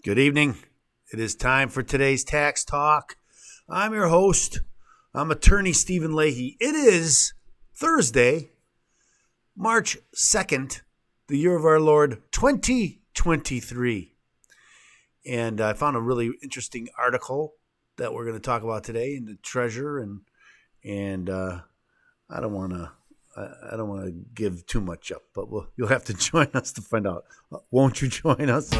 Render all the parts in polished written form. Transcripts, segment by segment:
Good evening. It is time for today's Tax Talk. I'm your host. I'm attorney Stephen Leahy. It is Thursday, March 2nd, the year of our Lord 2023. And I found a really interesting article that we're going to talk about today in the Treasure, and I don't want to give too much up, but you'll have to join us to find out. Won't you join us?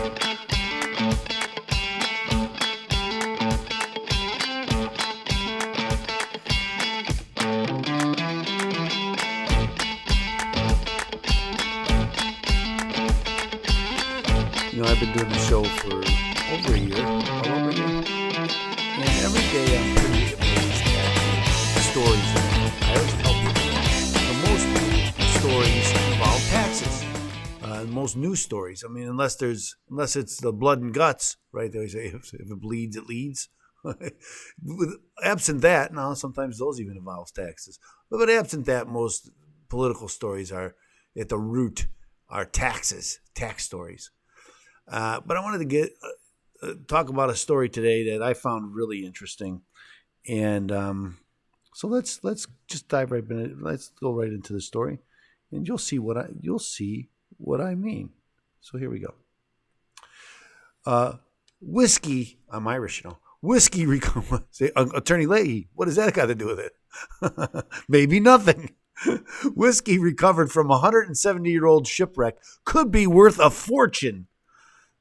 I've been doing the show for over a year, and every day I'm pretty amazed at the stories that I always tell people. Most stories involve taxes. Most news stories. I mean, unless it's the blood and guts, right? They say if it bleeds, it leads. Absent that, now sometimes those even involve taxes. But absent that, most political stories are at the root are taxes, tax stories. But I wanted to talk about a story today that I found really interesting, and so let's just dive right in. Let's go right into the story, and you'll see what I mean. So here we go. Whiskey. I'm Irish, you know. Whiskey. Say, Attorney Leahy. What does that got to do with it? Maybe nothing. Whiskey recovered from a 170-year-old shipwreck could be worth a fortune.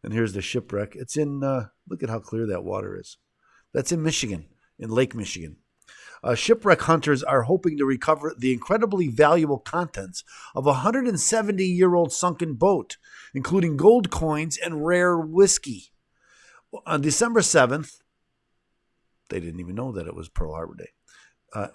And here's the shipwreck. It's in, look at how clear that water is. That's in Michigan, in Lake Michigan. Shipwreck hunters are hoping to recover the incredibly valuable contents of a 170-year-old sunken boat, including gold coins and rare whiskey. On December 7th, they didn't even know that it was Pearl Harbor Day,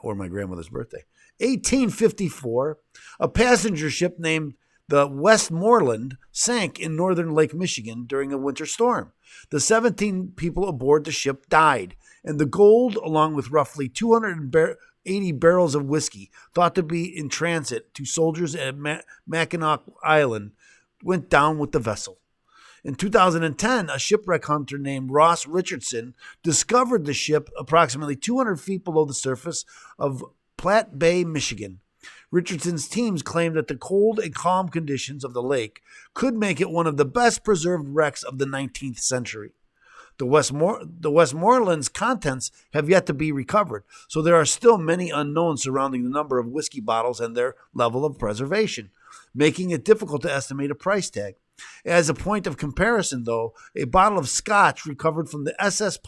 or my grandmother's birthday, 1854, a passenger ship named the Westmoreland sank in northern Lake Michigan during a winter storm. The 17 people aboard the ship died, and the gold, along with roughly 280 barrels of whiskey, thought to be in transit to soldiers at Mackinac Island, went down with the vessel. In 2010, a shipwreck hunter named Ross Richardson discovered the ship approximately 200 feet below the surface of Platte Bay, Michigan. Richardson's teams claimed that the cold and calm conditions of the lake could make it one of the best preserved wrecks of the 19th century. The Westmoreland's contents have yet to be recovered, so there are still many unknowns surrounding the number of whiskey bottles and their level of preservation, making it difficult to estimate a price tag. As a point of comparison, though, a bottle of scotch recovered from the SS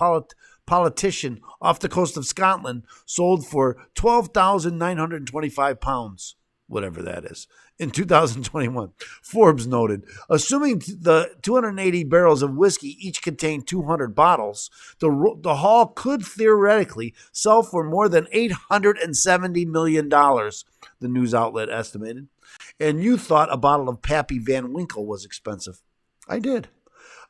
Politician off the coast of Scotland sold for £12,925, whatever that is, in 2021. Forbes noted, assuming the 280 barrels of whiskey each contained 200 bottles, the haul could theoretically sell for more than $870 million, the news outlet estimated. And you thought a bottle of Pappy Van Winkle was expensive. I did.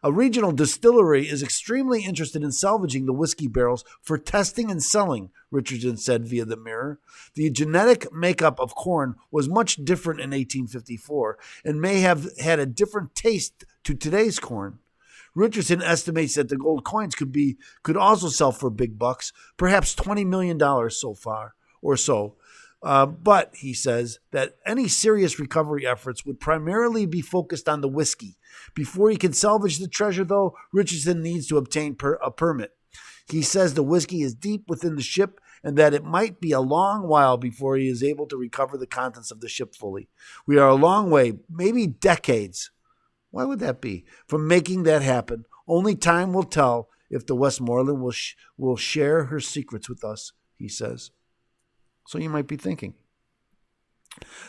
A regional distillery is extremely interested in salvaging the whiskey barrels for testing and selling, Richardson said via the Mirror. The genetic makeup of corn was much different in 1854 and may have had a different taste to today's corn. Richardson estimates that the gold coins could also sell for big bucks, perhaps $20 million so far or so. But he says that any serious recovery efforts would primarily be focused on the whiskey. Before he can salvage the treasure, though, Richardson needs to obtain a permit. He says the whiskey is deep within the ship and that it might be a long while before he is able to recover the contents of the ship fully. We are a long way, maybe decades. Why would that be? From making that happen. Only time will tell if the Westmoreland will share her secrets with us, he says. So you might be thinking,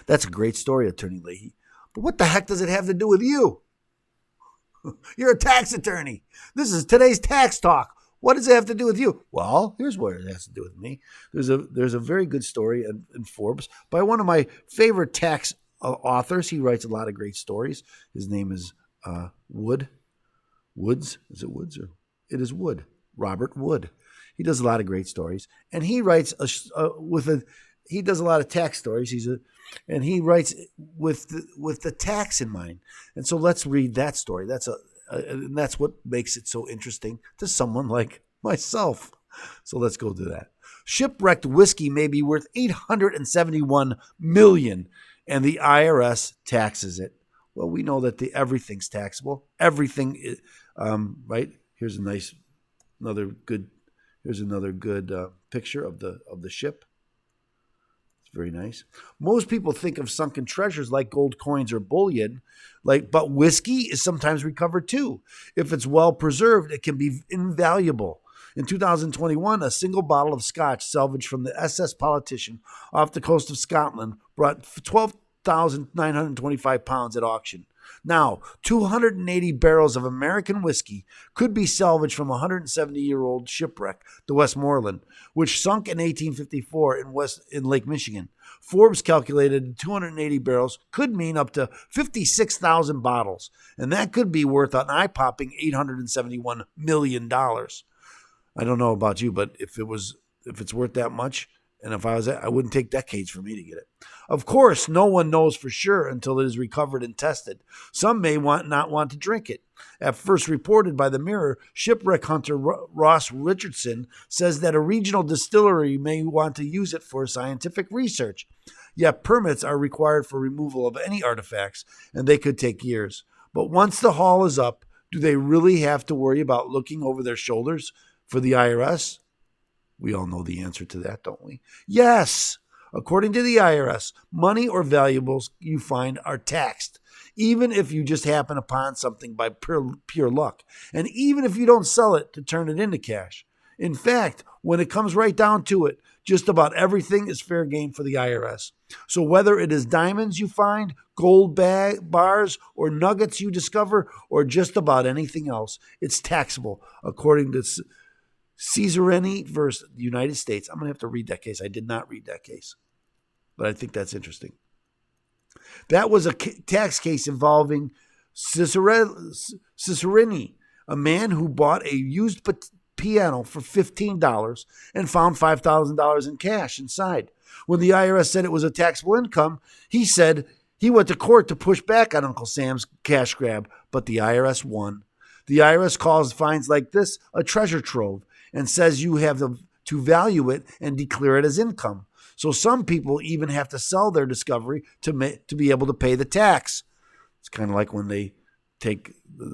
that's a great story, Attorney Leahy. But what the heck does it have to do with you? You're a tax attorney. This is today's tax talk. What does it have to do with you? Well, here's what it has to do with me. There's a very good story in Forbes by one of my favorite tax authors. He writes a lot of great stories. His name is Woods. Is it Woods? It is Wood. Robert Wood. He does a lot of great stories, and he writes with he does a lot of tax stories. And he writes with the tax in mind. And so let's read that story. And that's what makes it so interesting to someone like myself. So let's go to that. Shipwrecked whiskey may be worth $871 million, and the IRS taxes it. Well, we know that everything's taxable. Everything, right? Here's another good picture of the ship. It's very nice. Most people think of sunken treasures like gold coins or bullion, but whiskey is sometimes recovered too. If it's well preserved, it can be invaluable. In 2021, a single bottle of scotch salvaged from the SS Politician off the coast of Scotland brought 12,925 pounds at auction. Now, 280 barrels of American whiskey could be salvaged from a 170-year-old shipwreck, the Westmoreland, which sunk in 1854 in Lake Michigan. Forbes calculated 280 barrels could mean up to 56,000 bottles, and that could be worth an eye-popping $871 million. I don't know about you, but if it's worth that much, and if I wouldn't take decades for me to get it. Of course, no one knows for sure until it is recovered and tested. Some may not want to drink it. At first reported by the Mirror, shipwreck hunter Ross Richardson says that a regional distillery may want to use it for scientific research. Yet permits are required for removal of any artifacts, and they could take years. But once the haul is up, do they really have to worry about looking over their shoulders for the IRS? We all know the answer to that, don't we? Yes. According to the IRS, money or valuables you find are taxed, even if you just happen upon something by pure luck, and even if you don't sell it to turn it into cash. In fact, when it comes right down to it, just about everything is fair game for the IRS. So whether it is diamonds you find, gold bars, or nuggets you discover, or just about anything else, it's taxable, according to Cesarini versus the United States. I'm going to have to read that case. I did not read that case, but I think that's interesting. That was a tax case involving Cesarini, a man who bought a used piano for $15 and found $5,000 in cash inside. When the IRS said it was a taxable income, he said he went to court to push back on Uncle Sam's cash grab, but the IRS won. The IRS calls finds like this a treasure trove and says you have to value it and declare it as income. So some people even have to sell their discovery to be able to pay the tax. It's kind of like when the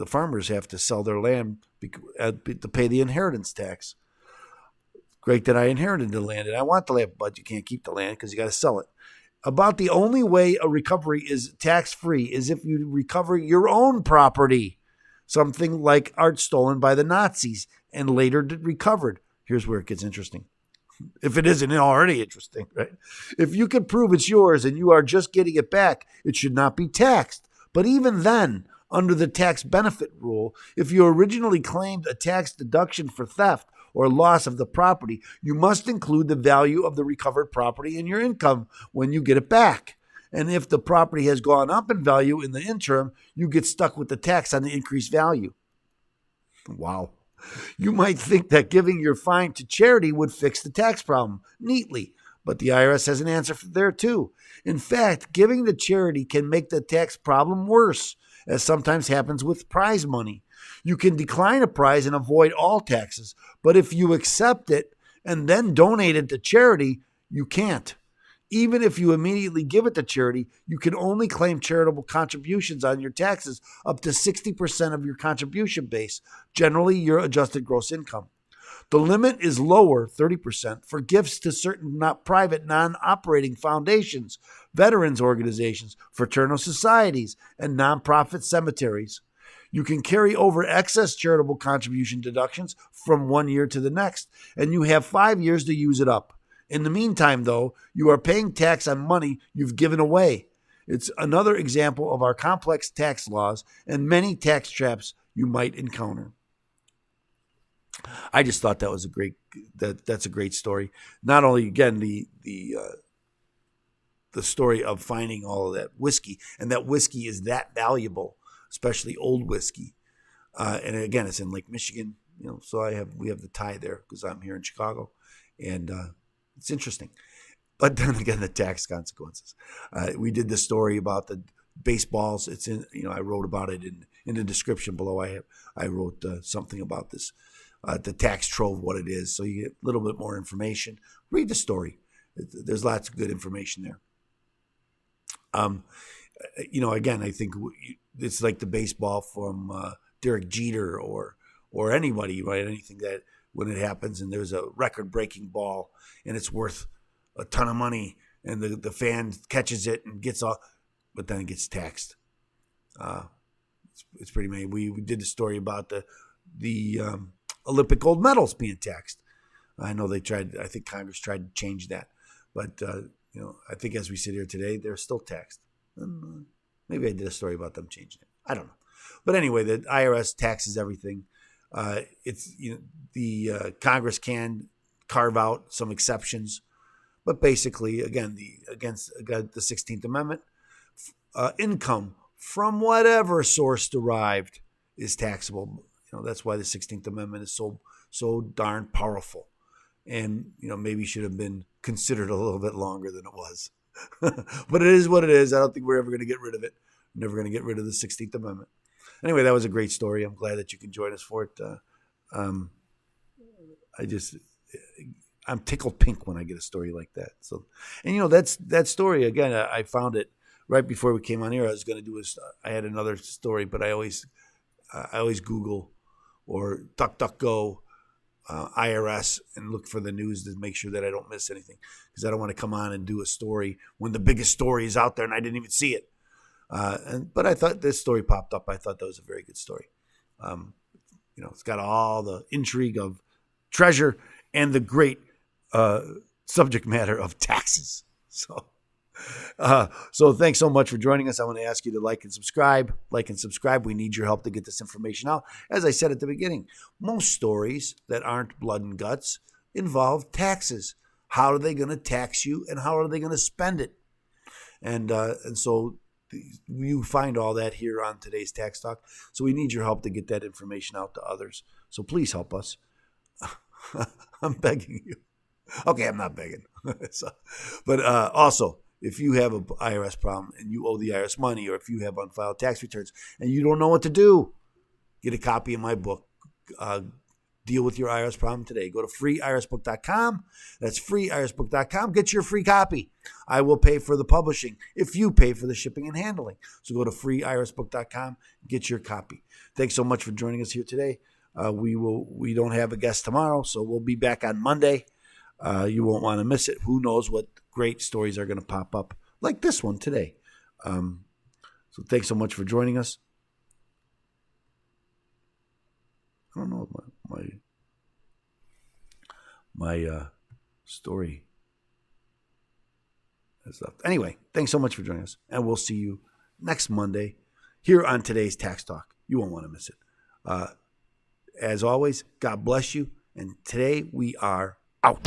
farmers have to sell their land to pay the inheritance tax. Great that I inherited the land and I want the land, but you can't keep the land because you got to sell it. About the only way a recovery is tax-free is if you recover your own property, something like art stolen by the Nazis and later recovered. Here's where it gets interesting. If it isn't already interesting, right? If you can prove it's yours and you are just getting it back, it should not be taxed. But even then, under the tax benefit rule, if you originally claimed a tax deduction for theft or loss of the property, you must include the value of the recovered property in your income when you get it back. And if the property has gone up in value in the interim, you get stuck with the tax on the increased value. Wow. You might think that giving your fine to charity would fix the tax problem neatly, but the IRS has an answer there too. In fact, giving to charity can make the tax problem worse, as sometimes happens with prize money. You can decline a prize and avoid all taxes, but if you accept it and then donate it to charity, you can't. Even if you immediately give it to charity, you can only claim charitable contributions on your taxes up to 60% of your contribution base, generally your adjusted gross income. The limit is lower, 30%, for gifts to certain private non-operating foundations, veterans organizations, fraternal societies, and nonprofit cemeteries. You can carry over excess charitable contribution deductions from one year to the next, and you have 5 years to use it up. In the meantime, though, you are paying tax on money you've given away. It's another example of our complex tax laws and many tax traps you might encounter. I just thought that was that's a great story. Not only, again, the story of finding all of that whiskey, and that whiskey is that valuable, especially old whiskey. And again, it's in Lake Michigan, so we have the tie there because I'm here in Chicago, and it's interesting. But then again, the tax consequences. We did the story about the baseballs. It's in, I wrote about it in the description below. I wrote something about this, the tax trove, what it is. So you get a little bit more information. Read the story. There's lots of good information there. Again, I think it's like the baseball from Derek Jeter or anybody, right? Anything that when it happens and there's a record-breaking ball and it's worth a ton of money and the fan catches it and gets off, but then it gets taxed. It's pretty amazing. We did a story about the Olympic gold medals being taxed. I know I think Congress tried to change that, but I think as we sit here today, they're still taxed. And, maybe I did a story about them changing it. I don't know. But anyway, the IRS taxes everything. The Congress can carve out some exceptions, but basically, again, against the 16th Amendment, income from whatever source derived is taxable. That's why the 16th Amendment is so darn powerful, and maybe should have been considered a little bit longer than it was. But it is what it is. I don't think we're ever going to get rid of it. We're never going to get rid of the 16th Amendment. Anyway, that was a great story. I'm glad that you can join us for it. I'm tickled pink when I get a story like that. So, and that story again. I found it right before we came on here. I was going to do I had another story, but I always Google or DuckDuckGo IRS and look for the news to make sure that I don't miss anything, because I don't want to come on and do a story when the biggest story is out there and I didn't even see it. But I thought this story popped up. I thought that was a very good story. It's got all the intrigue of treasure and the great subject matter of taxes. So thanks so much for joining us. I want to ask you to like and subscribe. We need your help to get this information out. As I said at the beginning, most stories that aren't blood and guts involve taxes. How are they going to tax you, and how are they going to spend it? And so you find all that here on today's Tax Talk. So we need your help to get that information out to others. So please help us. I'm begging you. Okay, I'm not begging. But also, if you have an IRS problem and you owe the IRS money, or if you have unfiled tax returns and you don't know what to do, get a copy of my book, Deal with Your IRS Problem Today. Go to freeirsbook.com. That's freeirsbook.com. Get your free copy. I will pay for the publishing if you pay for the shipping and handling. So go to freeirsbook.com. Get your copy. Thanks so much for joining us here today. We don't have a guest tomorrow, so we'll be back on Monday. You won't want to miss it. Who knows what great stories are going to pop up like this one today. So thanks so much for joining us. I don't know my story has left. Anyway, thanks so much for joining us, and we'll see you next Monday here on today's Tax Talk. You won't want to miss it. As always, God bless you, and today we are out.